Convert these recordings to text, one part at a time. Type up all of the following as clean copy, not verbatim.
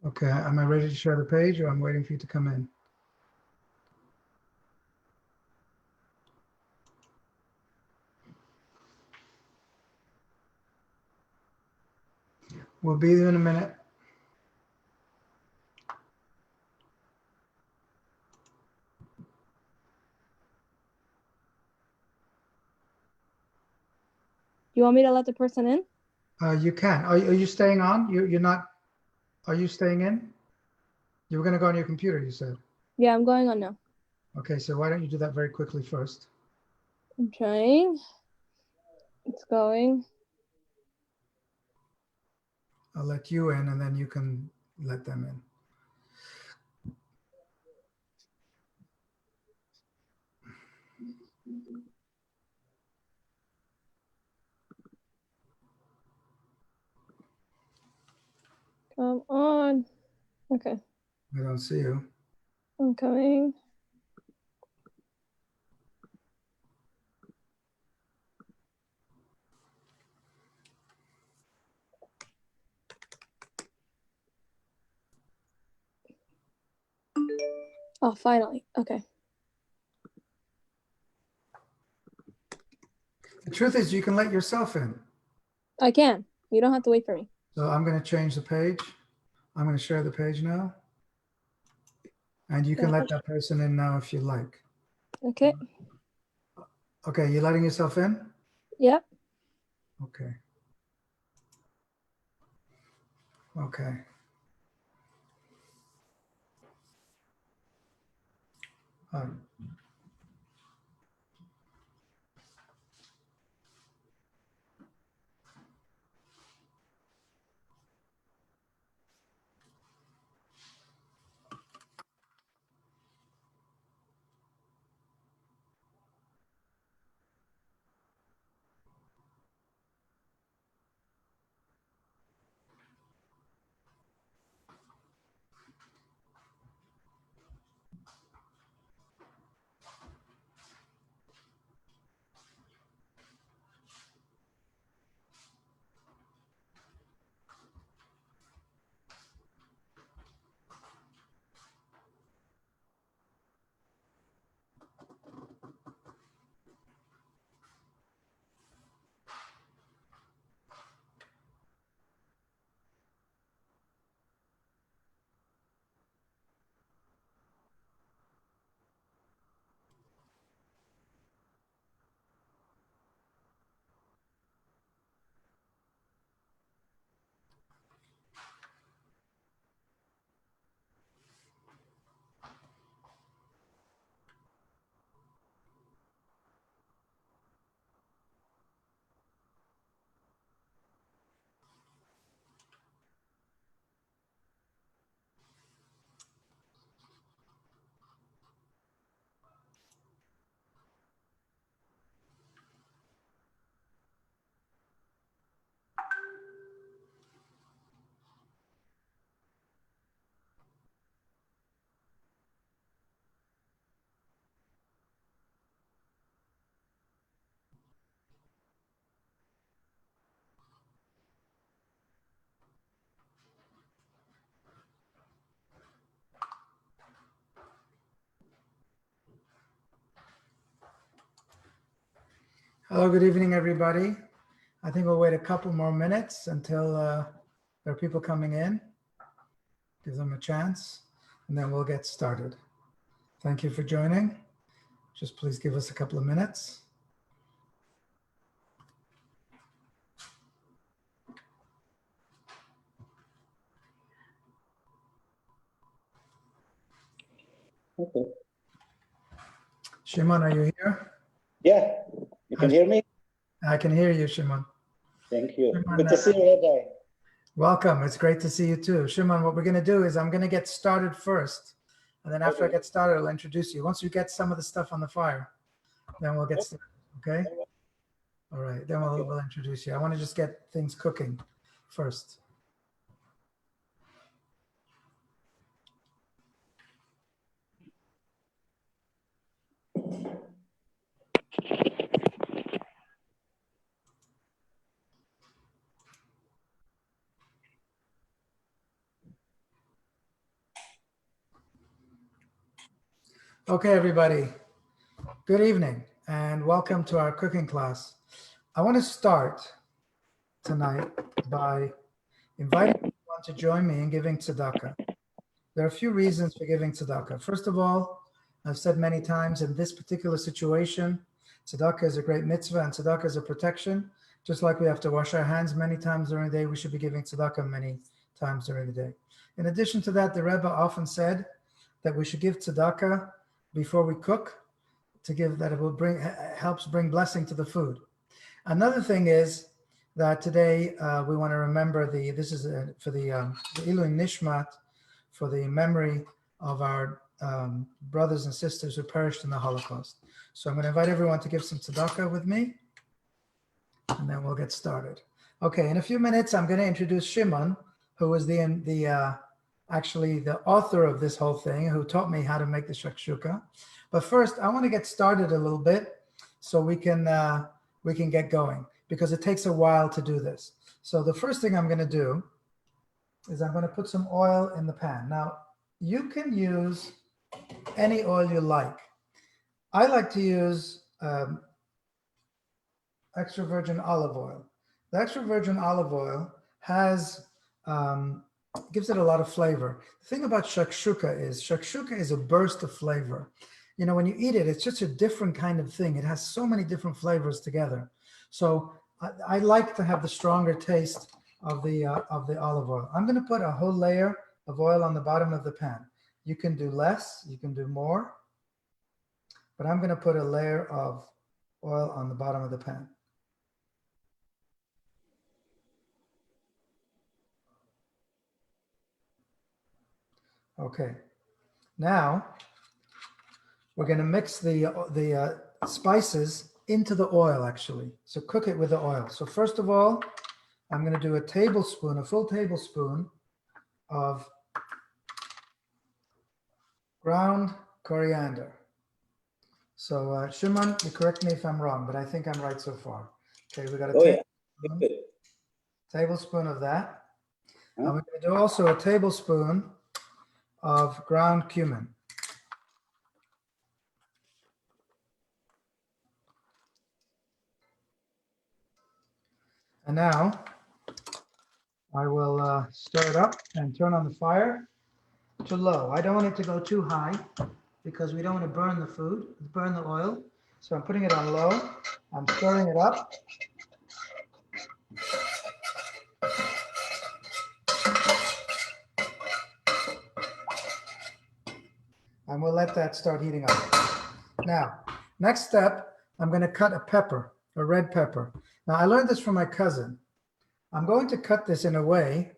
Okay, am I ready to share the page or I'm waiting for you to come in? We'll be there in a minute. You want me to let the person in? You can. Are you staying on? You're not, are you staying in? You were going to go on your computer, you said. Yeah, I'm going on now. Okay, so why don't you do that very quickly first? I'm trying. It's going. I'll let you in and then you can let them in. Come on. Okay, I don't see you. I'm coming. Oh, finally. Okay. The truth is you can let yourself in. I can. You don't have to wait for me. So I'm going to change the page. I'm going to share the page now. And you can let that person in now if you like. Okay. Okay, you letting yourself in? Yep. Okay. Okay. Hello, good evening, everybody. I think we'll wait a couple more minutes until there are people coming in. Give them a chance, and then we'll get started. Thank you for joining. Just please give us a couple of minutes. Okay. Shimon, are you here? Yeah, you can hear me? I can hear you, Shimon. Thank you. Shimon, Good to see you, Rabbi. welcome. It's great to see you too. Shimon, what we're going to do is I'm going to get started first. And then after I get started, I'll introduce you. Once you get some of the stuff on the fire, then we'll get started. Okay? All right. Then we'll introduce you. I want to just get things cooking first. Okay, everybody. Good evening and welcome to our cooking class. I want to start tonight by inviting everyone to join me in giving tzedakah. There are a few reasons for giving tzedakah. First of all, I've said many times in this particular situation, tzedakah is a great mitzvah and tzedakah is a protection. Just like we have to wash our hands many times during the day, we should be giving tzedakah many times during the day. In addition to that, the Rebbe often said that we should give tzedakah before we cook, to give that it will helps bring blessing to the food. Another thing is that today we want to remember this is for the Ilui Nishmat, for the memory of our brothers and sisters who perished in the Holocaust. So I'm going to invite everyone to give some tzedakah with me, and then we'll get started. Okay, in a few minutes I'm going to introduce Shimon, who was actually the author of this whole thing, who taught me how to make the shakshuka. But first, I want to get started a little bit so we can get going, because it takes a while to do this. So the first thing I'm going to do is I'm going to put some oil in the pan. Now, you can use any oil you like. I like to use extra virgin olive oil. The extra virgin olive oil gives it a lot of flavor. The thing about shakshuka is a burst of flavor. You know, when you eat it, it's just a different kind of thing. It has so many different flavors together. So I like to have the stronger taste of the olive oil. I'm going to put a whole layer of oil on the bottom of the pan. You can do less, you can do more, but I'm going to put a layer of oil on the bottom of the pan. Okay, now we're going to mix the spices into the oil, actually. So cook it with the oil. So first of all, I'm going to do a full tablespoon of ground coriander. So Shimon, you correct me if I'm wrong, but I think I'm right so far. Okay, we got a tablespoon of that. And we're going to do also a tablespoon of ground cumin. And now I will stir it up and turn on the fire to low. I don't want it to go too high because we don't want to burn the oil. So I'm putting it on low. I'm stirring it up. And we'll let that start heating up. Now, next step, I'm going to cut a red pepper. Now, I learned this from my cousin. I'm going to cut this in a way,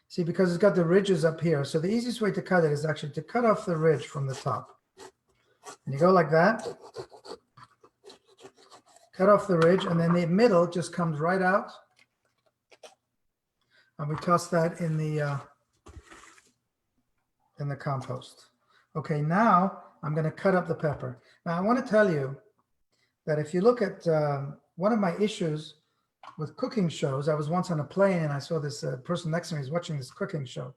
see, because it's got the ridges up here. So the easiest way to cut it is actually to cut off the ridge from the top. And you go like that, cut off the ridge, and then the middle just comes right out. And we toss that in the compost. Okay, now I'm going to cut up the pepper. Now I want to tell you that if you look at one of my issues with cooking shows, I was once on a plane and I saw this person next to me is watching this cooking show.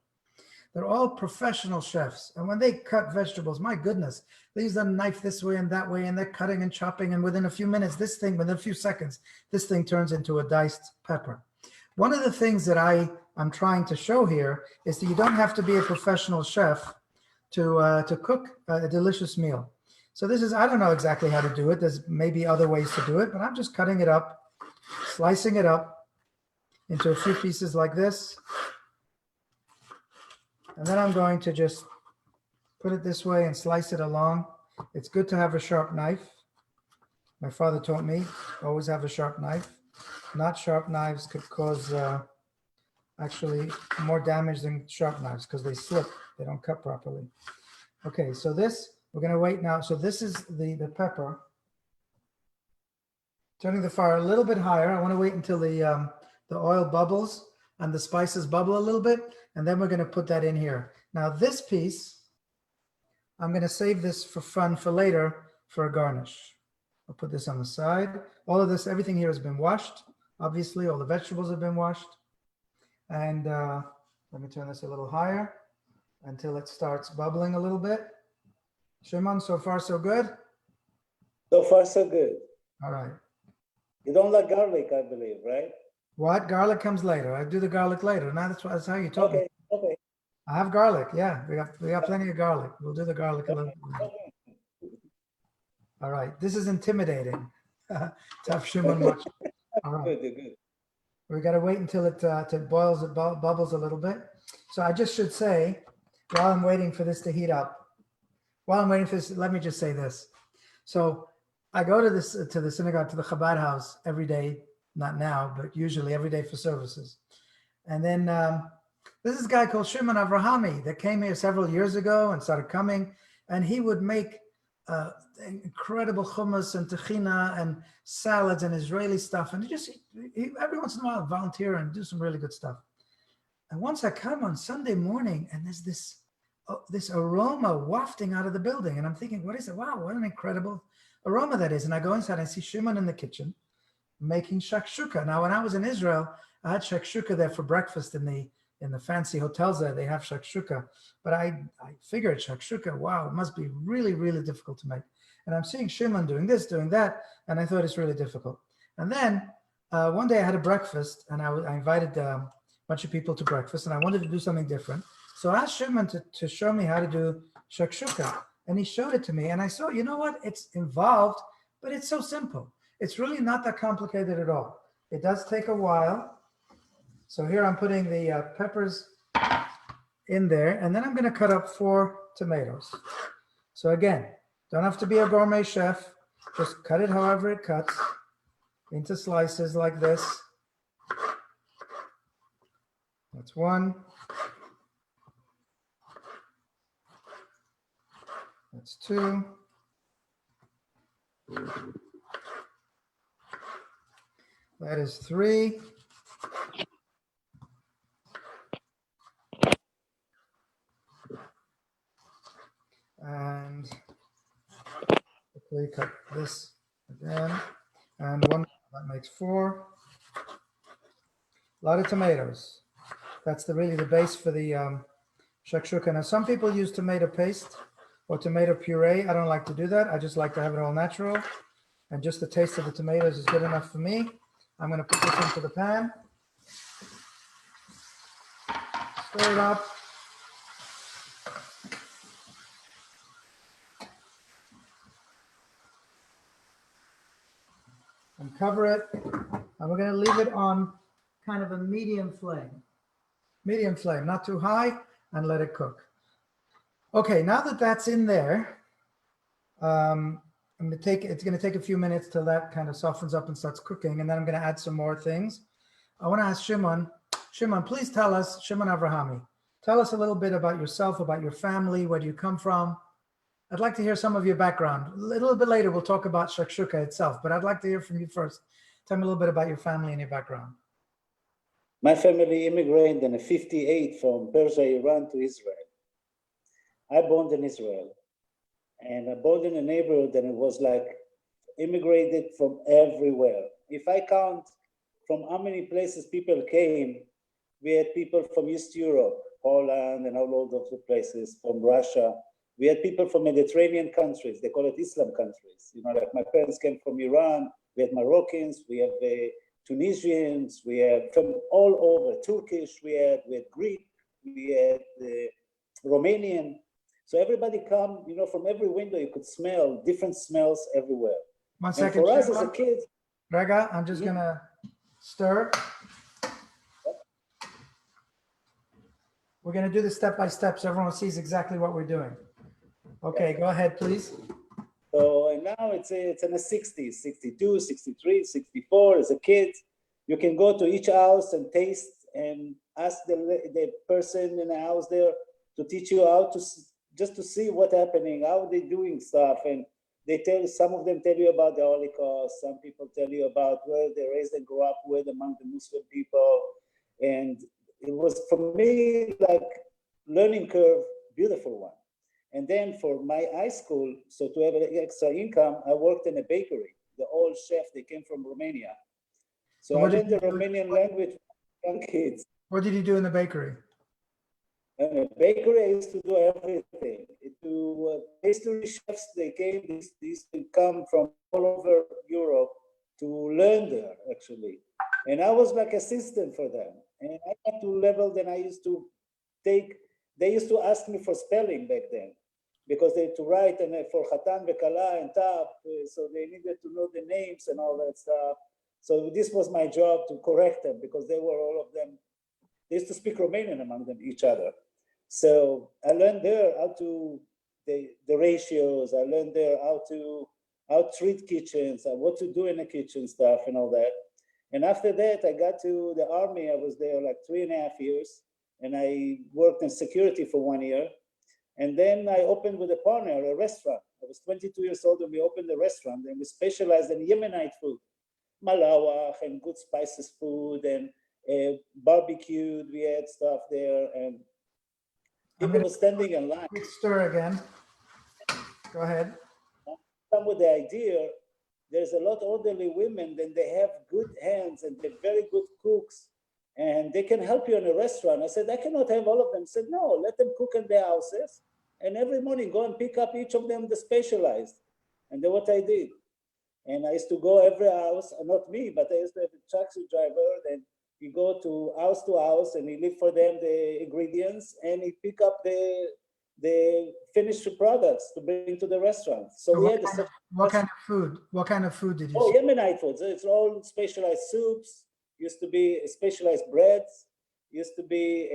They're all professional chefs. And when they cut vegetables, my goodness, they use a knife this way and that way, and they're cutting and chopping. And within a few minutes, within a few seconds, this thing turns into a diced pepper. One of the things that I'm trying to show here is that you don't have to be a professional chef to cook a delicious meal. So this is, I don't know exactly how to do it. There's maybe other ways to do it, but I'm just cutting it up, slicing it up into a few pieces like this. And then I'm going to just put it this way and slice it along. It's good to have a sharp knife. My father taught me, always have a sharp knife. Not sharp knives could cause actually more damage than sharp knives because they slip, they don't cut properly. Okay, so this, we're gonna wait now. So this is the pepper. Turning the fire a little bit higher. I wanna wait until the oil bubbles and the spices bubble a little bit, and then we're gonna put that in here. Now this piece, I'm gonna save this for fun for later for a garnish. I'll put this on the side. All of this, everything here has been washed. Obviously, all the vegetables have been washed. And let me turn this a little higher until it starts bubbling a little bit. Shimon, so far so good? So far, so good. All right. You don't like garlic, I believe, right? What? Garlic comes later. I do the garlic later. Now that's how you told me. Okay, okay. I have garlic. Yeah, we got plenty of garlic. We'll do the garlic a little bit later. All right. This is intimidating. Tough Shimon much. All right. Good, good. We got to wait until it boils, it bubbles a little bit. So I just should say, while I'm waiting for this to heat up, while I'm waiting for this, let me just say this. So I go to the synagogue, to the Chabad house every day, not now, but usually every day for services. And then there's this guy called Shimon Avrahami that came here several years ago and started coming, and he would make incredible hummus and tahina and salads and Israeli stuff. And he every once in a while volunteer and do some really good stuff. And once I come on Sunday morning and there's this aroma wafting out of the building. And I'm thinking, what is it? Wow, what an incredible aroma that is. And I go inside, I see Shimon in the kitchen making shakshuka. Now, when I was in Israel, I had shakshuka there for breakfast in the fancy hotels there. They have shakshuka. But I figured shakshuka, wow, it must be really, really difficult to make. And I'm seeing Shimon doing this, doing that, and I thought it's really difficult. And then one day I had a breakfast, and I invited a bunch of people to breakfast, and I wanted to do something different. So I asked Shimon to show me how to do shakshuka, and he showed it to me, and I saw, you know what? It's involved, but it's so simple. It's really not that complicated at all. It does take a while. So here I'm putting the peppers in there, and then I'm going to cut up 4 tomatoes. So again, don't have to be a gourmet chef. Just cut it however it cuts into slices like this. That's 1. That's 2. That is 3. And quickly cut this again. And 1, that makes 4. A lot of tomatoes. That's really the base for the shakshuka. Now, some people use tomato paste or tomato puree. I don't like to do that. I just like to have it all natural. And just the taste of the tomatoes is good enough for me. I'm going to put this into the pan. Stir it up. And cover it. And we're going to leave it on kind of a medium flame. Medium flame, not too high, and let it cook. Okay, now that that's in there, it's going to take a few minutes till that kind of softens up and starts cooking, and then I'm going to add some more things. I want to ask Shimon. Shimon, please tell us, Shimon Avrahami, tell us a little bit about yourself, about your family, where do you come from? I'd like to hear some of your background. A little bit later, we'll talk about shakshuka itself, but I'd like to hear from you first. Tell me a little bit about your family and your background. My family immigrated in '58 from Persia, Iran to Israel. I born in Israel, and I born in a neighborhood that it was like immigrated from everywhere. If I count from how many places people came, we had people from East Europe, Poland, and all of the places, from Russia. We had people from Mediterranean countries. They call it Islam countries. You know, like my parents came from Iran. We had Moroccans. We have Tunisians. We have from all over. Turkish. We had Greek. We had Romanian. So everybody come. You know, from every window you could smell different smells everywhere. 1 second. And for us as a kid, Rega, I'm just gonna stir. We're gonna do this step by step so everyone sees exactly what we're doing. Okay, go ahead, please. So and now it's in the 60s, 62, 63, 64. As a kid, you can go to each house and taste and ask the person in the house there to teach you how to just to see what's happening, how they're doing stuff. And they some of them tell you about the Holocaust. Some people tell you about where they raised and grew up with among the Muslim people. And it was, for me, like learning curve, beautiful one. And then for my high school, so to have an extra income, I worked in a bakery. The old chef, they came from Romania. So I learned the Romanian language with young kids. What did you do in the bakery? And a bakery, I used to do everything. Pastry chefs, they used to come from all over Europe to learn there, actually. And I was like assistant for them. And I got to level, then I used to they used to ask me for spelling back then, because they had to write and for Chatan Bekala and Tap, so they needed to know the names and all that stuff. So this was my job to correct them, because they were all of them, they used to speak Romanian among them, each other. So I learned there how to, the ratios, I learned there how to treat kitchens, what to do in the kitchen stuff and all that. And after that, I got to the army. I was there like 3.5 years, and I worked in security for 1 year. And then I opened with a partner a restaurant. I was 22 years old when we opened the restaurant, and we specialized in Yemenite food, malawach and good spices food, and barbecued. We had stuff there, and people were standing in line. Quick stir again. Go ahead. Come with the idea, there's a lot of elderly women, then they have good hands and they're very good cooks, and they can help you in a restaurant. I said, I cannot have all of them. I said, no, let them cook in their houses, and every morning go and pick up each of them the specialized. And then what I did. And I used to go every house, not me, but I used to have a taxi driver, then you go to house, and he leave for them the ingredients, and he pick up the finished products to bring to the restaurant. So we had what kind of food? What kind of food did you? Oh, Yemenite foods. It's all specialized soups. Used to be specialized breads. Used to be,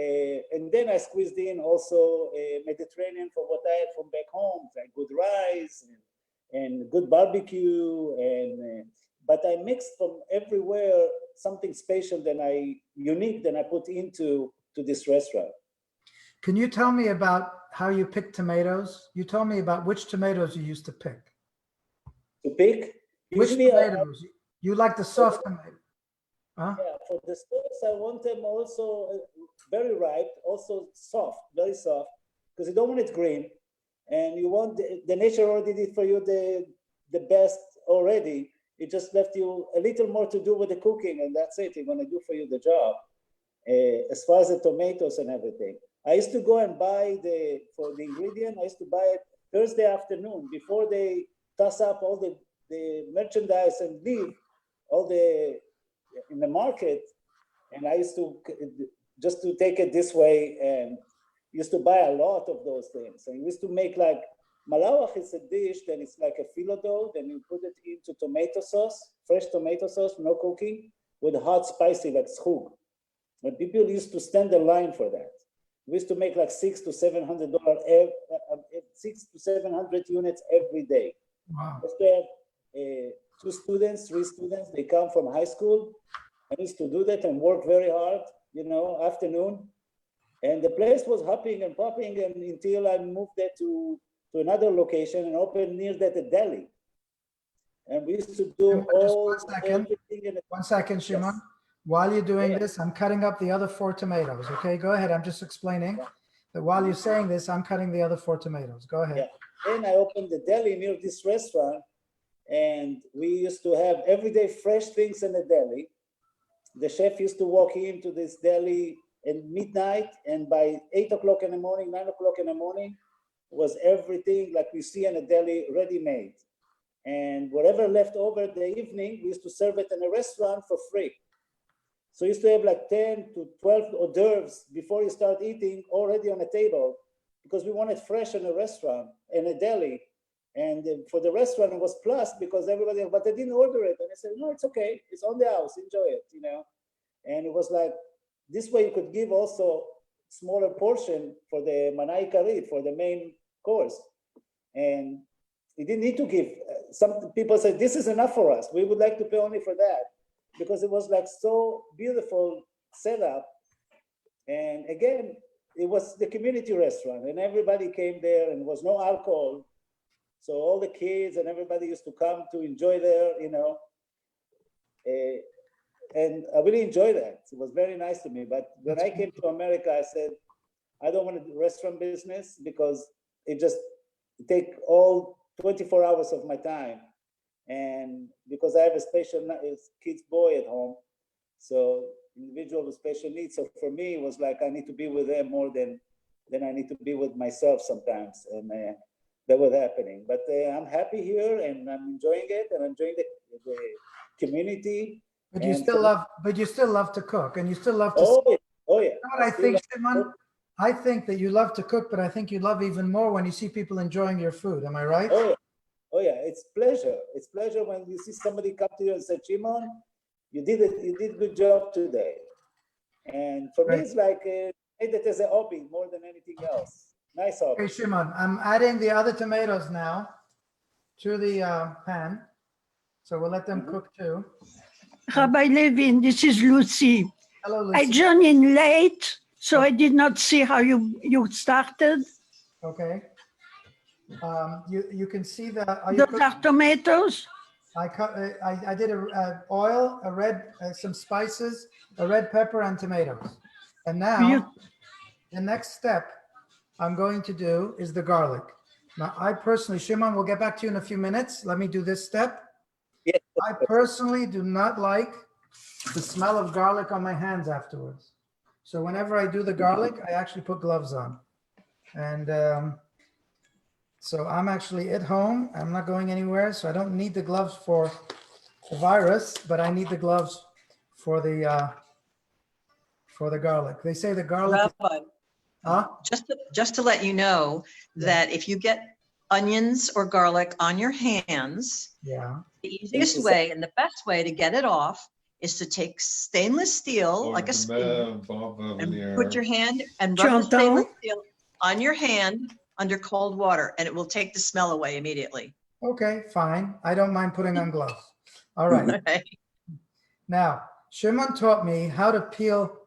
and then I squeezed in also Mediterranean for what I had from back home, like good rice and good barbecue, and but I mixed from everywhere something special unique that I put into this restaurant. Can you tell me about how you pick tomatoes? You told me about which tomatoes you used to pick. To pick? Which tomatoes? You like the soft tomato? Huh? Yeah, for the sauce, I want them also very ripe, also soft, very soft, because you don't want it green, and you want the nature already did for you the best already. It just left you a little more to do with the cooking, and that's it. It's gonna do for you the job. As far as the tomatoes and everything, I used to go and buy for the ingredient. I used to buy it Thursday afternoon before they toss up all the merchandise and leave all in the market. And I used to just to take it this way, and used to buy a lot of those things. And we used to make like malawach is a dish, then it's like a filo dough, then you put it into tomato sauce, fresh tomato sauce, no cooking, with hot spicy like schug. But people used to stand in line for that. We used to make like $600 to $700, 600 to 700 units every day. Wow. We have 2 students, 3 students, they come from high school. I used to do that and work very hard, afternoon. And the place was hopping and popping, and until I moved that to another location and opened near that a deli. And we used to do everything. One second, Shimon. Yes. While you're doing this, I'm cutting up the other 4 tomatoes. Okay, go ahead. I'm just explaining that while you're saying this, I'm cutting the other 4 tomatoes. Go ahead. Yeah. Then I opened the deli near this restaurant, and we used to have everyday fresh things in the deli. The chef used to walk into this deli at midnight, and by 8 o'clock in the morning, 9 o'clock in the morning, was everything like we see in a deli ready-made. And whatever left over the evening, we used to serve it in a restaurant for free. So you used to have like 10 to 12 hors d'oeuvres before you start eating already on the table, because we wanted fresh in a restaurant, in a deli. And for the restaurant, it was plus because everybody, but I didn't order it. And I said, no, it's okay. It's on the house. Enjoy it, And it was like, this way you could give also smaller portion for the manai karit, for the main course. And you didn't need to give. Some people said, this is enough for us. We would like to pay only for that, because it was like so beautiful setup. And again, it was the community restaurant, and everybody came there, and there was no alcohol. So all the kids and everybody used to come to enjoy there, and I really enjoyed that. It was very nice to me. But when I came to America, I said, I don't want to do restaurant business, because it take all 24 hours of my time. And because I have a special kids boy at home, so individual with special needs. So for me, it was like I need to be with them more than then I need to be with myself sometimes, and that was happening. But I'm happy here, and I'm enjoying it, and I'm enjoying the community. But you still love to cook, and you still love to. Oh yeah, oh yeah. You know what I think, Shimon? I think that you love to cook, but I think you love even more when you see people enjoying your food. Am I right? Oh yeah, oh yeah. It's pleasure. It's pleasure when you see somebody come to you and say, "Shimon, you did it. You did a good job today." And for me, it's like made it as a hobby more than anything else. Nice hobby. Okay, Shimon, I'm adding the other tomatoes now to the pan, so we'll let them cook too. Rabbi Levin, this is Lucy. Hello, Lucy. I joined in late, so I did not see how you started. Okay. You can see the. Those are tomatoes. I did oil, some spices, a red pepper, and tomatoes. And now the next step I'm going to do is the garlic. Now, I personally, Shimon, we'll get back to you in a few minutes. Let me do this step. Yes. I personally do not like the smell of garlic on my hands afterwards. So whenever I do the garlic, I actually put gloves on. And so I'm actually at home. I'm not going anywhere. So I don't need the gloves for the virus, but I need the gloves for the garlic. They say the garlic. Rabbi, Huh? just to let you know that if you get onions or garlic on your hands, Yeah. the easiest way and the best way to get it off is to take stainless steel, like a spoon, and put your hand and rub the stainless steel on your hand under cold water, and it will take the smell away immediately. Okay, fine. I don't mind putting on gloves. All right. Okay. Now, Shimon taught me how to peel,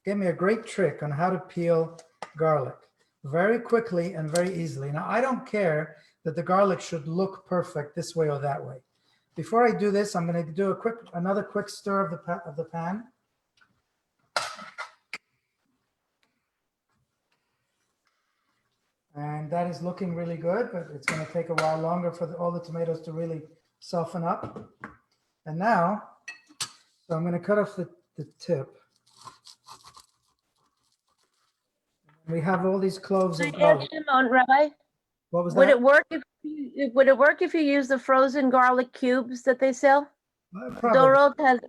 gave me a great trick on how to peel garlic very quickly and very easily. Now, I don't care that the garlic should look perfect this way or that way. Before I do this, I'm going to do another quick stir of the pan. And that is looking really good, but it's going to take a while longer for all the tomatoes to really soften up. And now, so I'm going to cut off the tip. We have all these cloves of garlic. Shimon, Rabbi, What was would that? it work if you use the frozen garlic cubes that they sell? Probably. Dorot has.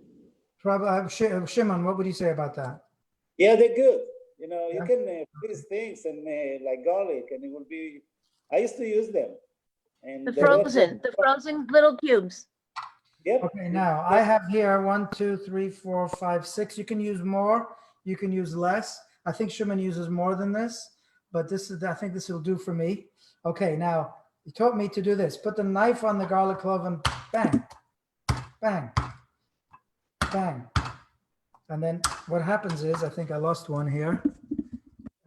Shimon, what would you say about that? Yeah, they're good. You know, you can freeze things and like garlic, and it will be. I used to use them. And The frozen little cubes. Yep. Okay, now I have here 1, 2, 3, 4, 5, 6. You can use more. You can use less. I think Shimon uses more than this, but I think this will do for me. Okay, now he taught me to do this. Put the knife on the garlic clove and bang, bang, bang. And then what happens is, I think I lost one here.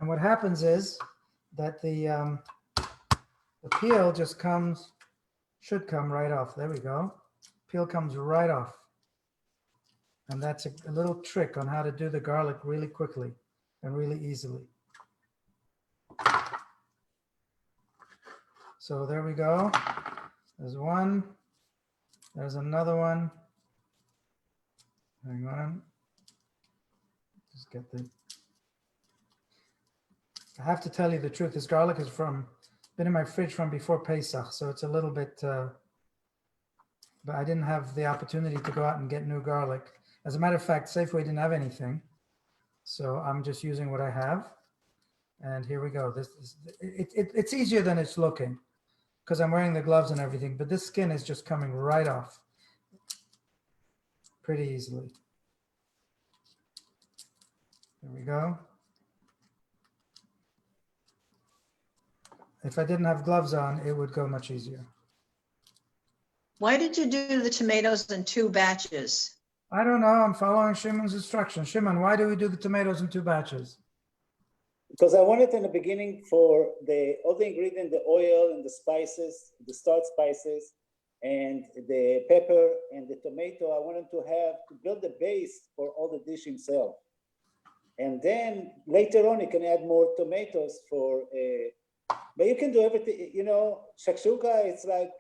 And what happens is that the peel just should come right off. There we go. Peel comes right off. And that's a little trick on how to do the garlic really quickly and really easily. So there we go. There's one. There's another one. Hang on. Just get the. I have to tell you the truth. This garlic is been in my fridge from before Pesach, so it's a little bit. But I didn't have the opportunity to go out and get new garlic. As a matter of fact, Safeway didn't have anything, so I'm just using what I have. And here we go. It's easier than it's looking, because I'm wearing the gloves and everything. But this skin is just coming right off, pretty easily. There we go. If I didn't have gloves on, it would go much easier. Why did you do the tomatoes in 2 batches? I don't know. I'm following Shimon's instructions. Shimon, why do we do the tomatoes in 2 batches? Because I wanted in the beginning for all the ingredients, the oil and the spices, the start spices, and the pepper and the tomato. I wanted to build the base for all the dish himself. And then later on, you can add more tomatoes but you can do everything, you know, shakshuka, it's like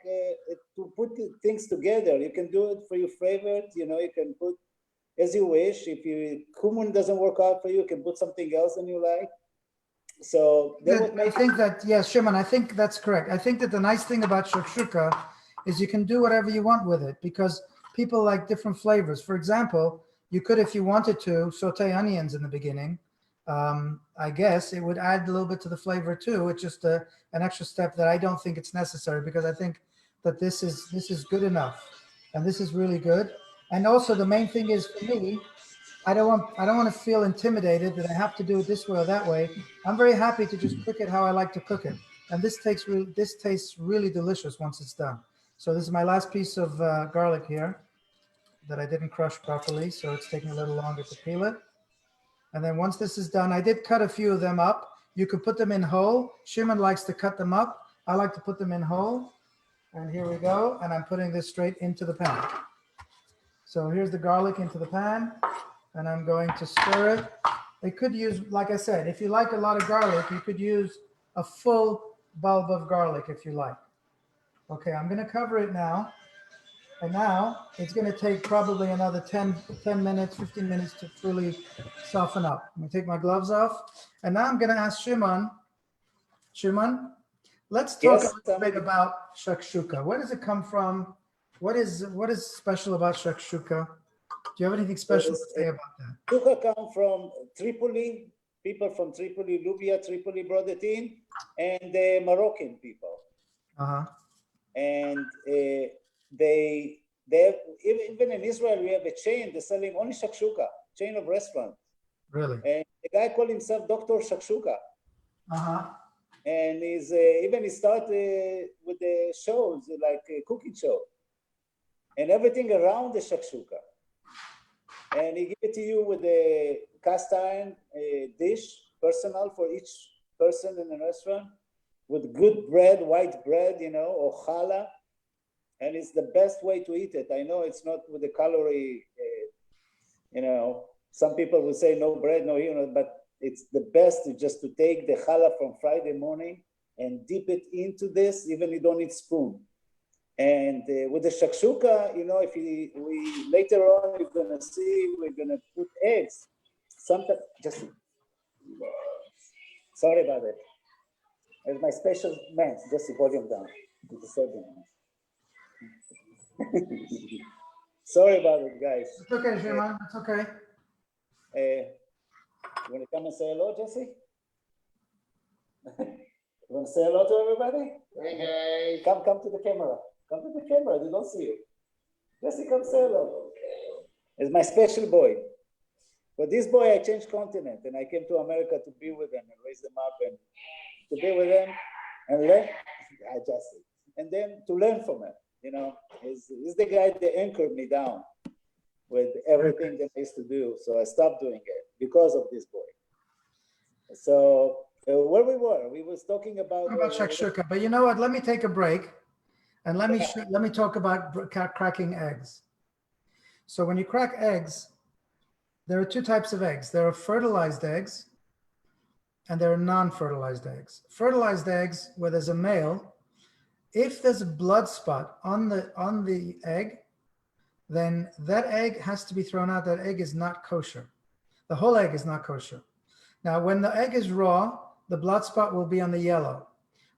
to put things together. You can do it for your favorite, you know, you can put as you wish. If Cumin doesn't work out for you, you can put something else that you like. So they would I make think that, yes, Shimon, I think that's correct. I think that the nice thing about shakshuka is you can do whatever you want with it because people like different flavors. For example, you could, if you wanted to, saute onions in the beginning. I guess it would add a little bit to the flavor too. It's just an extra step that I don't think it's necessary because I think that this is good enough, and this is really good. And also the main thing is for me, I don't want to feel intimidated that I have to do it this way or that way. I'm very happy to just cook it how I like to cook it, and this tastes really delicious once it's done. So this is my last piece of garlic here that I didn't crush properly, so it's taking a little longer to peel it. And then once this is done, I did cut a few of them up. You could put them in whole. Shimon likes to cut them up. I like to put them in whole. And here we go. And I'm putting this straight into the pan. So here's the garlic into the pan. And I'm going to stir it. I could use, like I said, if you like a lot of garlic, you could use a full bulb of garlic if you like. Okay, I'm going to cover it now. And now it's going to take probably another 10 minutes, 15 minutes to truly soften up. I'm going to take my gloves off. And now I'm going to ask Shimon, let's talk a little bit about shakshuka. Where does it come from? What is special about shakshuka? Do you have anything special to say about that? Shakshuka come from Tripoli. People from Tripoli, Libya, Tripoli brought it in, and the Moroccan people. And they have, even in Israel, we have a chain, they're selling only shakshuka, chain of restaurants. Really? And the guy called himself Dr. Shakshuka. And he's he started with the shows, like a cooking show. And everything around the shakshuka. And he give it to you with a cast iron dish, personal for each person in the restaurant, with good bread, white bread, or challah. And it's the best way to eat it. I know it's not with the calorie, some people will say no bread, no, but it's the best just to take the challah from Friday morning and dip it into this, even you don't need spoon. And with the shakshuka, if we later on, you're going to see, we're going to put eggs. Sometimes, just, sorry about it. It's my special man, just the volume down. Sorry about it, guys. It's okay, Shimon. It's okay. You want to come and say hello, Jesse? You want to say hello to everybody? Hey. Come to the camera. Come to the camera. They don't see you. Jesse, come say hello. It's my special boy. For this boy, I changed continent, and I came to America to be with them and raise them up and to be with them and learn. And then to learn from him. He's the guy that anchored me down with everything that I used to do. So I stopped doing it because of this boy. So where we was talking about shakshuka. But you know what? Let me take a break, and let me talk about cracking eggs. So when you crack eggs, there are two types of eggs. There are fertilized eggs, and there are non-fertilized eggs. Fertilized eggs, where there's a male, if there's a blood spot on the egg, then that egg has to be thrown out. That egg is not kosher. The whole egg is not kosher. Now, when the egg is raw, the blood spot will be on the yellow.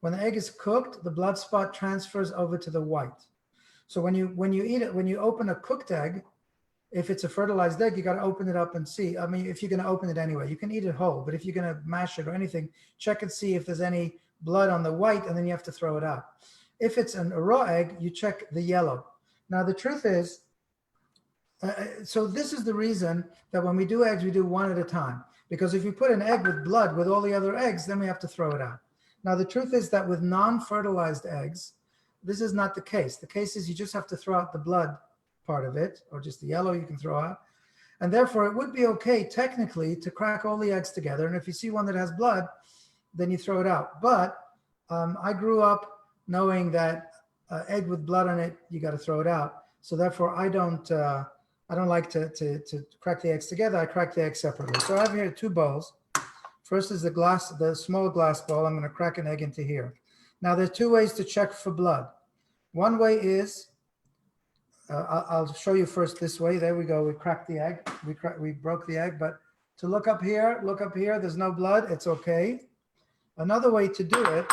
When the egg is cooked, the blood spot transfers over to the white. So when you eat it, when you open a cooked egg, if it's a fertilized egg, you got to open it up and see. I mean, if you're going to open it anyway, you can eat it whole. But if you're going to mash it or anything, check and see if there's any blood on the white, and then you have to throw it out. If it's a raw egg, you check the yellow. Now, the truth is, so this is the reason that when we do eggs, we do one at a time. Because if you put an egg with blood with all the other eggs, then we have to throw it out. Now, the truth is that with non-fertilized eggs, this is not the case. The case is you just have to throw out the blood part of it, or just the yellow you can throw out. And therefore, it would be okay technically to crack all the eggs together. And if you see one that has blood, then you throw it out. But I grew up knowing that egg with blood on it, you got to throw it out. So therefore, I don't like to crack the eggs together. I crack the eggs separately. So I have here two bowls. First is the small glass bowl. I'm going to crack an egg into here. Now, there are two ways to check for blood. One way is, I'll show you first this way. There we go. We cracked the egg. We broke the egg. But to look up here, there's no blood. It's okay. Another way to do it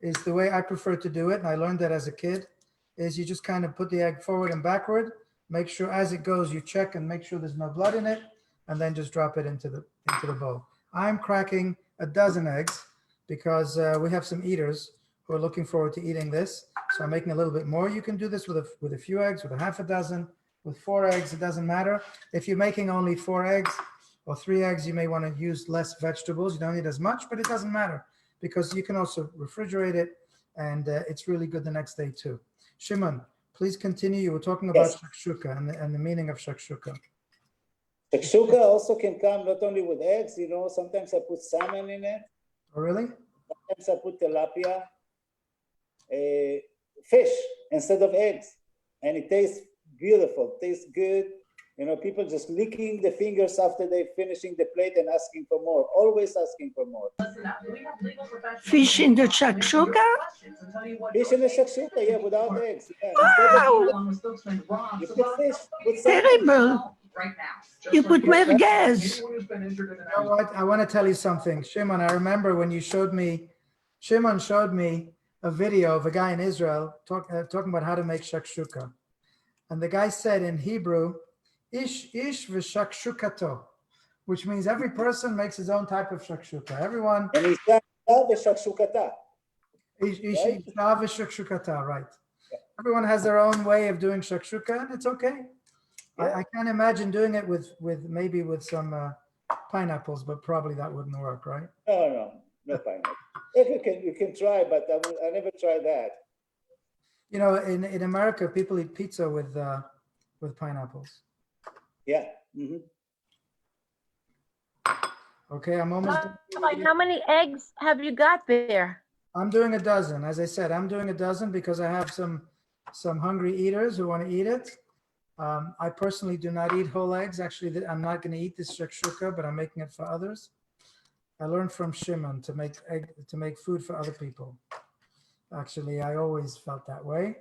is the way I prefer to do it, and I learned that as a kid, is you just kind of put the egg forward and backward, make sure as it goes you check and make sure there's no blood in it, and then just drop it into the bowl. I'm cracking a dozen eggs because we have some eaters who are looking forward to eating this, so I'm making a little bit more. You can do this with a few eggs, with a half a dozen, with 4 eggs, it doesn't matter. If you're making only 4 eggs or 3 eggs, you may want to use less vegetables. You don't need as much, but it doesn't matter because you can also refrigerate it, and it's really good the next day too. Shimon, please continue. You were talking about shakshuka and the meaning of shakshuka. Shakshuka also can come not only with eggs, sometimes I put salmon in it. Oh, really? Sometimes I put tilapia, fish instead of eggs. And it tastes beautiful, tastes good. People just licking the fingers after they're finishing the plate and asking for more, always asking for more. Fish in the shakshuka? Fish in the shakshuka, yeah, without eggs. Yeah. Wow! You put fish, put Terrible. You put merguez. You know what? I want to tell you something. Shimon, I remember when Shimon showed me a video of a guy in Israel talking about how to make shakshuka. And the guy said in Hebrew, ish v'shakshukato, which means every person makes his own type of shakshuka. Everyone. And he said, v'shakshukata. Ish v'shakshukata, right. Everyone has their own way of doing shakshuka, and it's okay. Yeah. I can't imagine doing it with maybe with some pineapples, but probably that wouldn't work, right? No pineapple. If you can try, but I never tried that. In America, people eat pizza with pineapples. Yeah. Mm-hmm. Okay, I'm almost done. How many eggs have you got there? I'm doing a dozen. As I said, I'm doing a dozen because I have some hungry eaters who want to eat it. I personally do not eat whole eggs. Actually, I'm not going to eat this shakshuka, but I'm making it for others. I learned from Shimon to make food for other people. Actually, I always felt that way.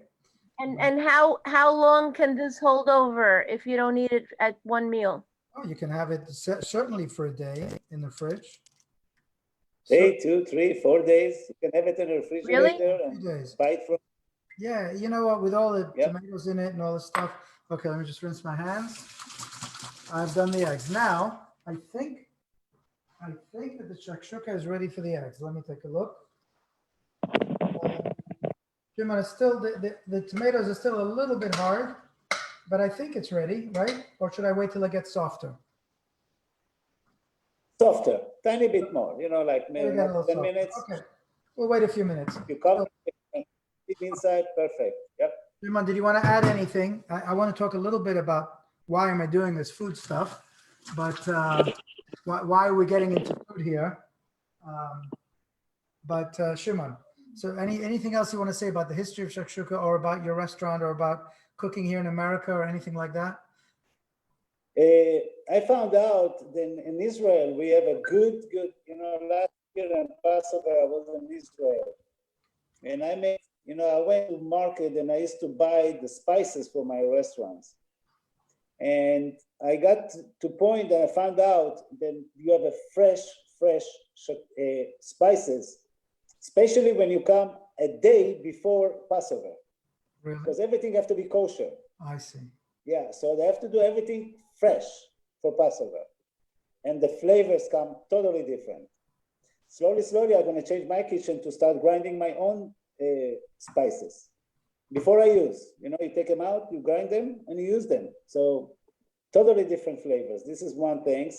And how long can this hold over if you don't eat it at one meal? Oh, you can have it certainly for a day in the fridge. Day, 2, 3, 4 days. You can have it in the refrigerator and bite from. Yeah, you know what? With all the tomatoes in it and all the stuff. Okay, let me just rinse my hands. I've done the eggs. Now, I think that the shakshuka is ready for the eggs. Let me take a look. Shimon, it's still the tomatoes are still a little bit hard, but I think it's ready, right? Or should I wait till it gets softer? Softer, tiny bit more. Like maybe 10 minutes. Okay, we'll wait a few minutes. You come inside, perfect. Yep. Shimon, did you want to add anything? I want to talk a little bit about why am I doing this food stuff, but why are we getting into food here? But Shimon, so anything else you want to say about the history of shakshuka or about your restaurant or about cooking here in America or anything like that? I found out that in Israel, we have a good, last year in Passover, I was in Israel. And I went to market and I used to buy the spices for my restaurants. And I got to point that I found out that you have a fresh spices, especially when you come a day before Passover. Really? Because everything have to be kosher. I see. Yeah, so they have to do everything fresh for Passover. And the flavors come totally different. Slowly, I'm going to change my kitchen to start grinding my own spices. Before I use, you take them out, you grind them, and you use them. So totally different flavors. This is one thing.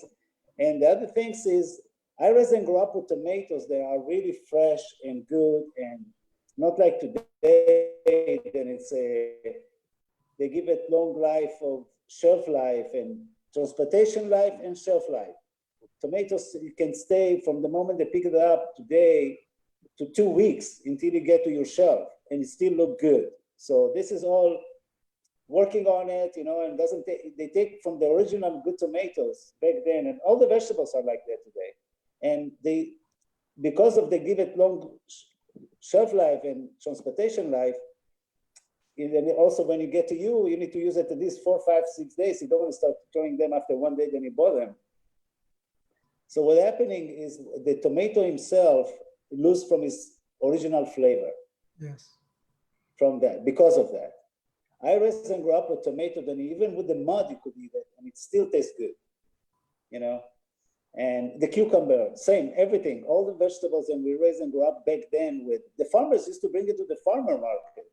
And the other thing is, I rather grow up with tomatoes that are really fresh and good, and not like today, then it's they give it long life of shelf life and transportation life and shelf life. Tomatoes, you can stay from the moment they pick it up today to 2 weeks until you get to your shelf, and it still look good. So this is all working on it, and doesn't they take from the original good tomatoes back then, and all the vegetables are like that today. And because they give it long shelf life and transportation life, and also when you get to you need to use it at least 4, 5, 6 days. You don't want to start throwing them after one day, then you bought them. So what's happening is the tomato himself lose from his original flavor. Yes. From that, because of that. I raised and grew up with tomato, then even with the mud, you could eat it, and it still tastes good, you know? And the cucumber, same, everything, all the vegetables, and we raised and grew up back then with, the farmers used to bring it to the farmer market.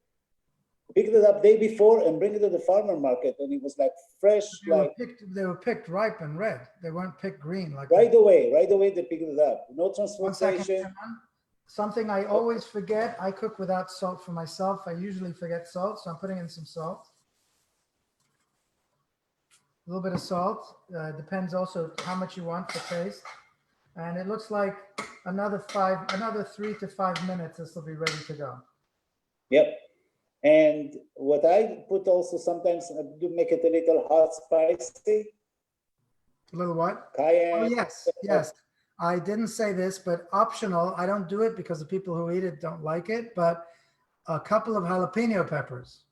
Pick it up day before and bring it to the farmer market, and it was like fresh, They were picked ripe and red. They weren't picked green. Like right away they picked it up. No 1 second, transportation. Shimon. Something I always forget, I cook without salt for myself. I usually forget salt, so I'm putting in some salt. A little bit of salt. Depends also how much you want for taste. And it looks like another 3 to 5 minutes, this will be ready to go. Yep. And what I put also sometimes, I do make it a little hot spicy. A little what? Cayenne. Oh, yes. I didn't say this, but optional. I don't do it because the people who eat it don't like it, but a couple of jalapeno peppers.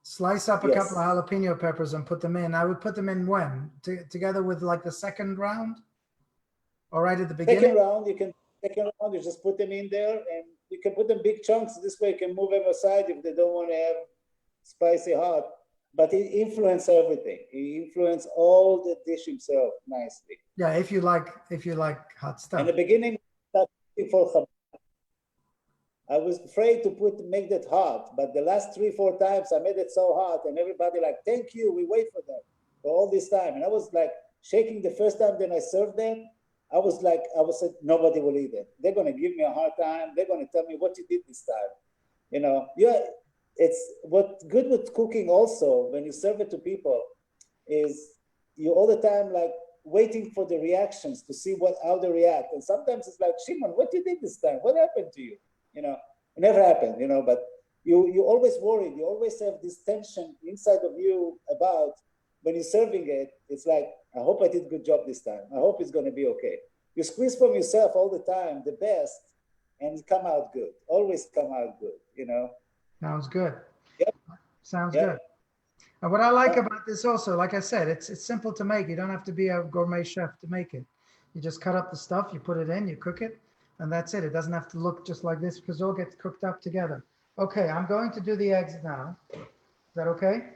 Slice up a couple of jalapeno peppers and put them in. I would put them in when? Together with like the second round? Or right at the beginning? Second round, you just put them in there, and you can put them big chunks. This way you can move them aside if they don't want to have spicy hot. But it influences everything. He influenced all the dish himself nicely. Yeah, if you like hot stuff. In the beginning, I was afraid to make that hot, but the last 3-4 times I made it so hot, and everybody like, thank you, we wait for that for all this time. And I was like shaking the first time then I served them. I was like, nobody will eat it. They're gonna give me a hard time. They're gonna tell me what you did this time. You know, it's what's good with cooking also, when you serve it to people, is you all the time like waiting for the reactions to see how they react. And sometimes it's like, Shimon, what you did this time? What happened to you? You know, it never happened, you know, but you always worried. You always have this tension inside of you about when you're serving it. It's like, I hope I did a good job this time. I hope it's going to be okay. You squeeze from yourself all the time, the best, and it come out good. Always come out good, you know. Sounds good. Yep. Sounds good. And what I like about this also, like I said, it's simple to make. You don't have to be a gourmet chef to make it. You just cut up the stuff, you put it in, you cook it, and that's it. It doesn't have to look just like this because it all gets cooked up together. Okay, I'm going to do the eggs now. Is that okay?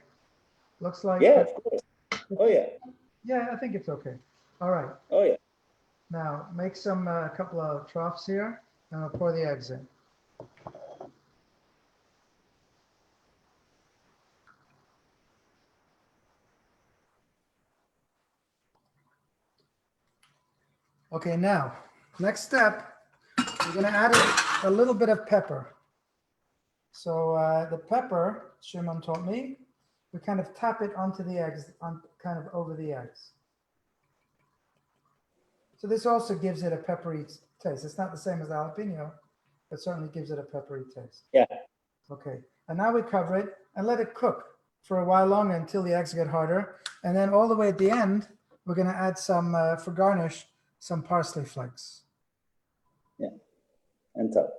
Looks like. Yeah, of course. Oh, yeah. Yeah, I think it's okay. All right. Oh, yeah. Now make a couple of troughs here, and I'll pour the eggs in. Okay, now, next step, we're gonna add a little bit of pepper. So the pepper, Shimon taught me, we kind of tap it onto the eggs, kind of over the eggs. So this also gives it a peppery taste. It's not the same as the jalapeno, but certainly gives it a peppery taste. Yeah. Okay, and now we cover it and let it cook for a while longer until the eggs get harder. And then all the way at the end, we're gonna add some, for garnish, some parsley flakes. Yeah, and top.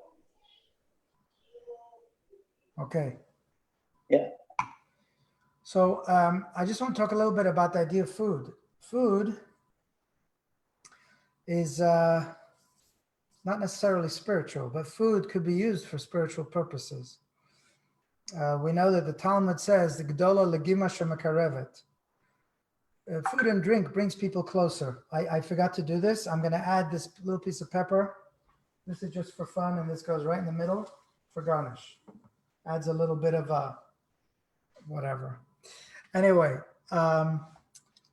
Okay. Yeah. So I just want to talk a little bit about the idea of food. Food is not necessarily spiritual, but food could be used for spiritual purposes. We know that the Talmud says, the Gdola legima shemakarevet. Food and drink brings people closer. I forgot to do this. I'm going to add this little piece of pepper. This is just for fun, and this goes right in the middle for garnish. Adds a little bit of whatever. Anyway,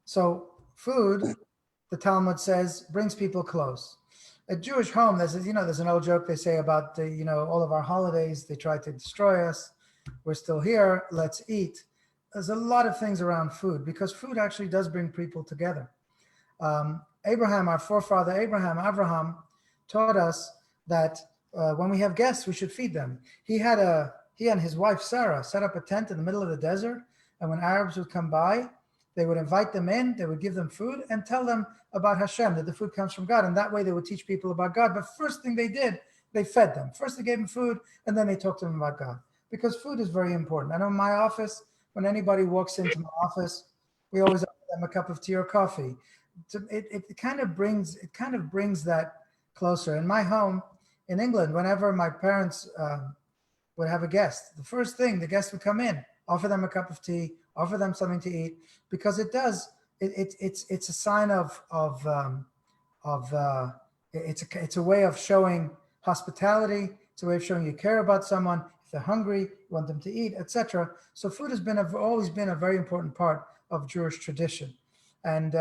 so food, the Talmud says, brings people close. A Jewish home, there's an old joke they say about all of our holidays. They try to destroy us. We're still here. Let's eat. There's a lot of things around food because food actually does bring people together. Abraham, our forefather Avraham, taught us that when we have guests, we should feed them. He and his wife Sarah set up a tent in the middle of the desert, and when Arabs would come by, they would invite them in, they would give them food and tell them about Hashem, that the food comes from God, and that way they would teach people about God. But first thing they did, they fed them. First they gave them food, and then they talked to them about God, because food is very important. I know in my office, when anybody walks into my office, we always offer them a cup of tea or coffee. it kind of brings that closer. In my home in England, whenever my parents would have a guest, the first thing, the guest would come in, offer them a cup of tea, offer them something to eat, because it's a sign it's a way of showing hospitality. It's a way of showing you care about someone. If they're hungry, you want them to eat, etc. So food has always been a very important part of Jewish tradition. And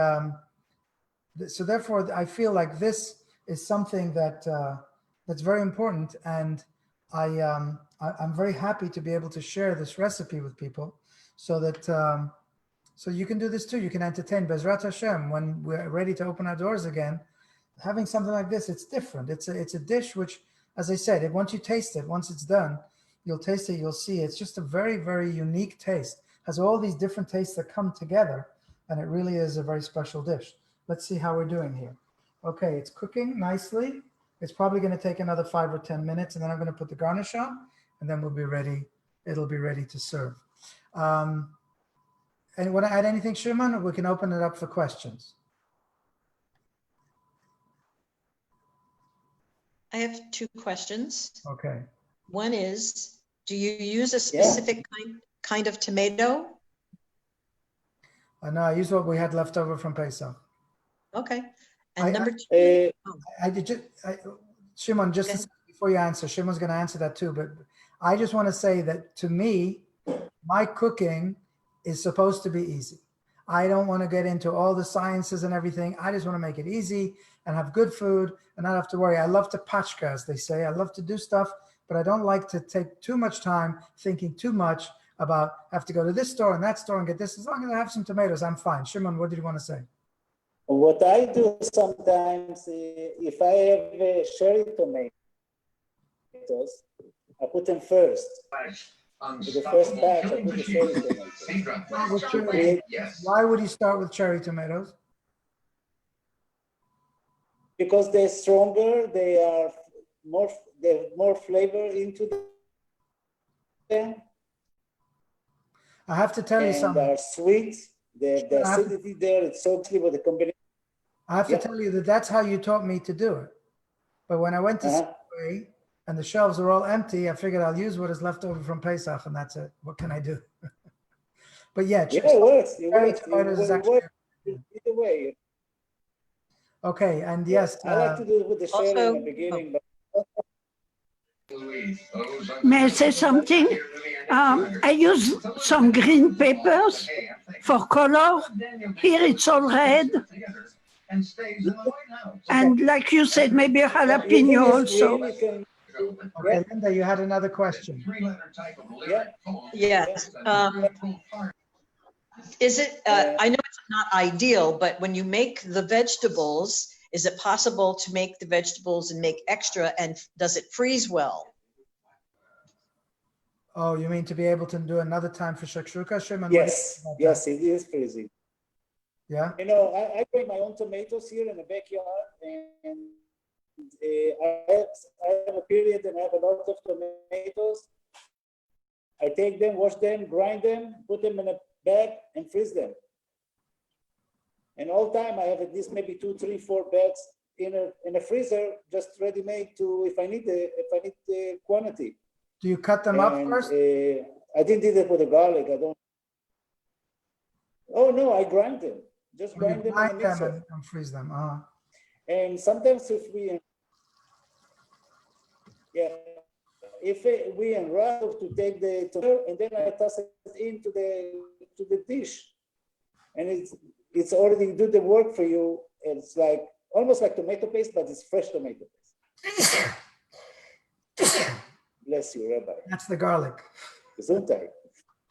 so therefore, I feel like this is something that's very important. And I'm very happy to be able to share this recipe with people so that so you can do this too. You can entertain Bezrat Hashem when we're ready to open our doors again. Having something like this, it's different. It's a dish which, as I said, once you taste it, once it's done, you'll taste it, you'll see it's just a very, very unique taste. Has all these different tastes that come together, and it really is a very special dish. Let's see how we're doing here. Okay, it's cooking nicely. It's probably going to take another 5 or 10 minutes, and then I'm going to put the garnish on, and then we'll be ready. It'll be ready to serve. And want to add anything, Shimon, or we can open it up for questions? I have 2 questions. Okay. One is, do you use a specific kind of tomato? No, I use what we had left over from Pesach. Okay. And number 2. Shimon, just a second before you answer, Shimon's going to answer that too, but I just want to say that to me, my cooking is supposed to be easy. I don't want to get into all the sciences and everything. I just want to make it easy and have good food and not have to worry. I love to pachka, as they say. I love to do stuff, but I don't like to take too much time thinking too much about have to go to this store and that store and get this. As long as I have some tomatoes, I'm fine. Shimon, what did you want to say? What I do sometimes, if I have cherry tomatoes, I put them first. The first batch, I put the cherry tomatoes. Why would you start with cherry tomatoes? Because they're stronger, they have more flavor into them. I have to tell you something. And are sweet. The acidity there, it's so clear with the combination. I have to tell you that's how you taught me to do it. But when I went to Subway and the shelves are all empty, I figured I'll use what is left over from Pesach, and that's it. What can I do? But yeah, it works. Either way. Okay, and yes. I like to do it with the cherry in the beginning. But May I say something? I use some green peppers for color. Here it's all red. And like you said, maybe a jalapeno also. Okay, Linda, you had another question. Yes. Is it, I know it's not ideal, but when you make the vegetables, is it possible to make the vegetables and make extra, and does it freeze well? Oh, you mean to be able to do another time for shakshuka, Shimon? Yes, it is freezing. Yeah. You know, I grow my own tomatoes here in the backyard, and I have a period and I have a lot of tomatoes. I take them, wash them, grind them, put them in a bag and freeze them. And all time I have at least maybe 2, 3, 4 bags in a freezer, just ready made to if I need the quantity. Do you cut them up first? I didn't do that with the garlic. I don't. Oh no, I grind them. Just grind them in the mixer and freeze them. And sometimes if we unwrap to take the tomato and then I toss it into the dish, and it's already do the work for you. It's like almost like tomato paste, but it's fresh tomato paste. Bless you, Rabbi. That's the garlic. Gesundheit.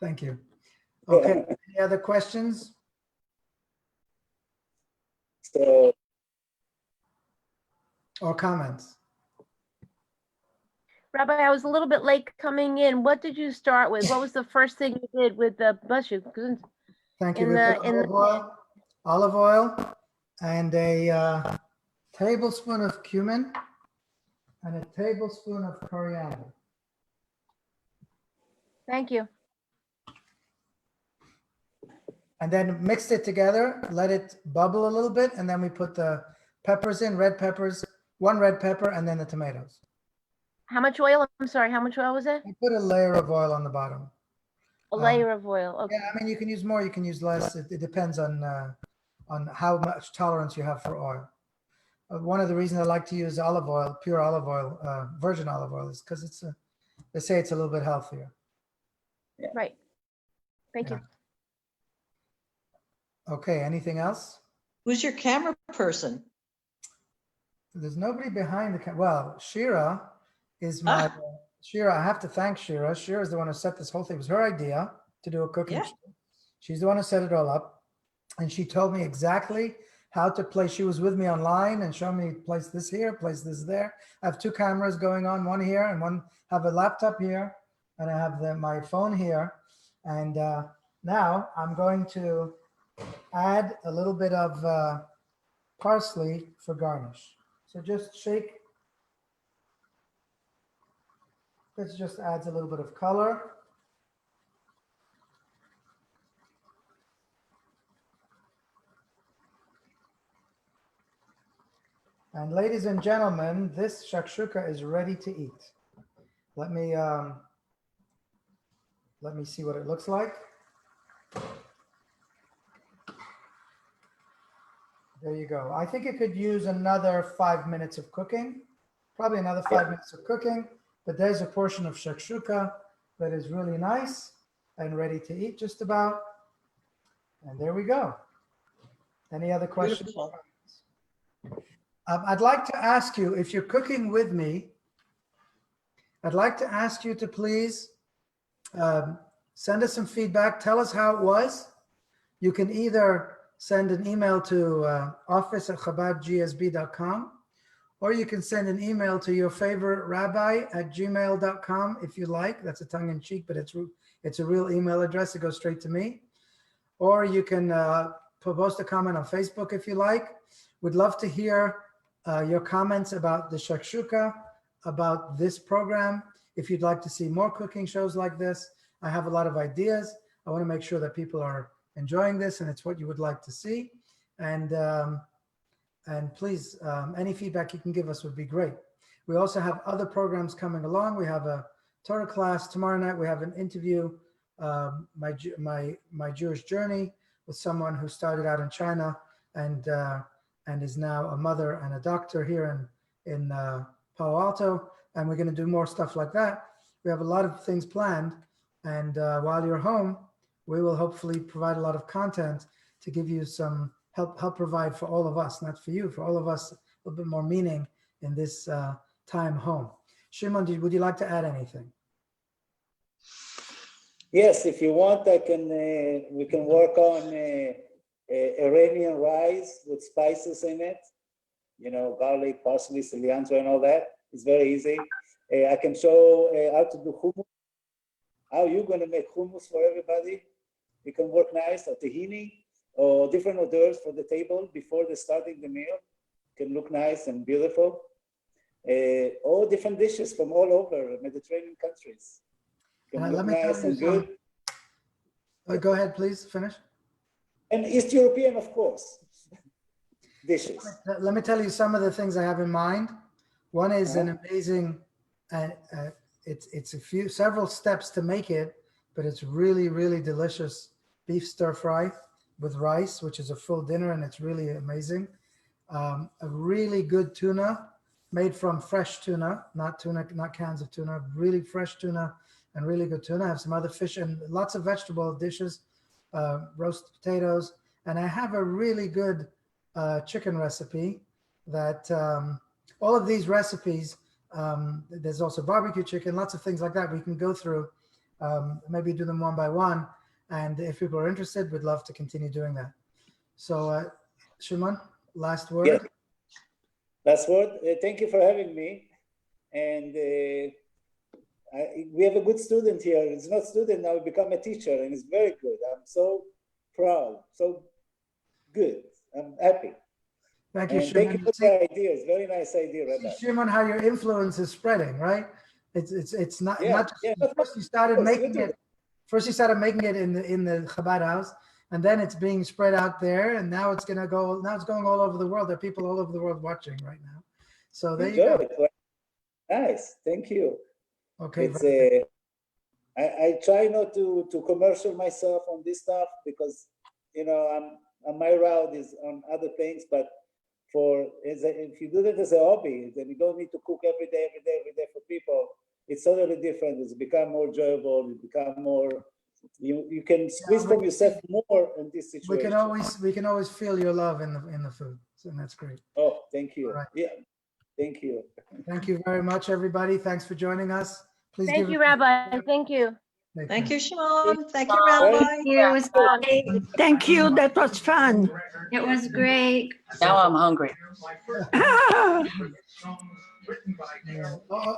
Thank you. Okay. Any other questions? Or comments? Rabbi, I was a little bit late coming in. What did you start with? What was the first thing you did with the bushu? Thank you. Olive oil and a tablespoon of cumin and a tablespoon of coriander. Thank you. and then mixed it together, let it bubble a little bit, and then we put the peppers in, red peppers, 1 red pepper, and then the tomatoes. How much oil? I'm sorry, how much oil was it? We put a layer of oil on the bottom. A layer of oil, okay. Yeah, I mean, you can use more, you can use less. It depends on how much tolerance you have for oil. One of the reasons I like to use olive oil, pure olive oil, virgin olive oil, is because they say it's a little bit healthier. Right. Thank you. Okay, anything else? Who's your camera person? There's nobody behind the camera. Well, Shira is my, Shira, I have to thank Shira. Shira is the one who set this whole thing. It was her idea to do a cooking show. She's the one who set it all up. And she told me exactly how to place. She was with me online and showed me place this here, place this there. I have 2 cameras going on, one here and one, have a laptop here, and I have my phone here. And now I'm going to add a little bit of parsley for garnish. So just shake. This just adds a little bit of color. And ladies and gentlemen, this shakshuka is ready to eat. Let me see what it looks like. There you go. I think it could use another 5 minutes of cooking, probably another 5 minutes of cooking, but there's a portion of shakshuka that is really nice and ready to eat just about. And there we go. Any other questions? Beautiful. I'd like to ask you, if you're cooking with me, I'd like to ask you to please send us some feedback. Tell us how it was. You can either send an email to office@chabadgsb.com, or you can send an email to your favorite rabbi@gmail.com if you like. That's a tongue-in-cheek, but it's a real email address. It goes straight to me. Or you can post a comment on Facebook if you like. We'd love to hear your comments about the shakshuka, about this program. If you'd like to see more cooking shows like this, I have a lot of ideas. I want to make sure that people are enjoying this and it's what you would like to see. And please, any feedback you can give us would be great. We also have other programs coming along. We have a Torah class tomorrow night. We have an interview, my Jewish journey, with someone who started out in China and is now a mother and a doctor here in Palo Alto. And we're going to do more stuff like that. We have a lot of things planned. And while you're home, we will hopefully provide a lot of content to give you some help provide for all of us, not for you, for all of us, a little bit more meaning in this time home. Shimon, would you like to add anything? Yes, if you want, we can work on Iranian rice with spices in it, garlic, parsley, cilantro, and all that. It's very easy. I can show how to do hummus, how you're going to make hummus for everybody. You can work nice, or tahini, or different hors d'oeuvres for the table before they starting the meal. Can look nice and beautiful. All different dishes from all over Mediterranean countries. Can look nice and good. Go ahead, please finish. And East European, of course, dishes. Let me tell you some of the things I have in mind. One is an amazing, it's several steps to make it, but it's really, really delicious beef stir fry with rice, which is a full dinner, and it's really amazing. A really good tuna made from fresh tuna, not cans of tuna, really fresh tuna and really good tuna. I have some other fish and lots of vegetable dishes, roast potatoes. And I have a really good chicken recipe that all of these recipes, there's also barbecue chicken, lots of things like that we can go through, maybe do them one by one. And if people are interested, we'd love to continue doing that. So Shimon, last word. Yeah. Last word. Thank you for having me. And we have a good student here. It's not student now, become a teacher, and it's very good. I'm so proud, so good. I'm happy. Thank you, and Shimon. thank you for the ideas. Very nice idea, Rabbi. Shimon, how your influence is spreading, right? It's not just, first you started making it in the Chabad house, and then it's being spread out there, and now it's gonna go. Now it's going all over the world. There are people all over the world watching right now. So there you go. Enjoy it. Nice, thank you. Okay. It's I try not to commercial myself on this stuff because my route is on other things, but if you do that as a hobby, then you don't need to cook every day for people. It's totally different. It's become more enjoyable. It become more. You can squeeze from yourself more in this situation. We can always feel your love in the food, so that's great. Oh, thank you. Right. Yeah, thank you. Thank you very much, everybody. Thanks for joining us. Please Thank you, Rabbi. Thank you. Thank you, Shimon. Thank you, Rabbi. It was great. Thank you. That was fun. It was great. Now I'm hungry. Yeah.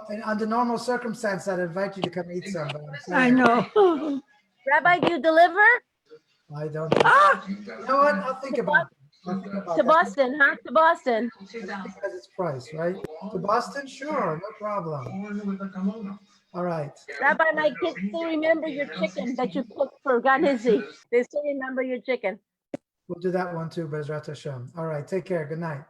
And under normal circumstances, I'd invite you to come eat some. But I'm sorry. I know. Rabbi, do you deliver I don't. Ah, You know what? I'll think about it. I'll think about to that. Boston, huh? To Boston. Because it's price, right? To Boston? Sure, no problem. All right. Rabbi, my kids still remember your chicken that you cooked for Ganizi. They still remember your chicken. We'll do that one too, Bezrat Hashem. All right. Take care. Good night.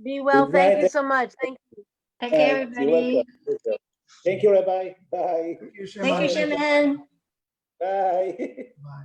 Be well. Good Thank night. you so much. Thank you. Take care, You're everybody. welcome. Thank you, Rabbi. Bye. Thank you, Thank you, Shimon. Shimon. Bye. Bye.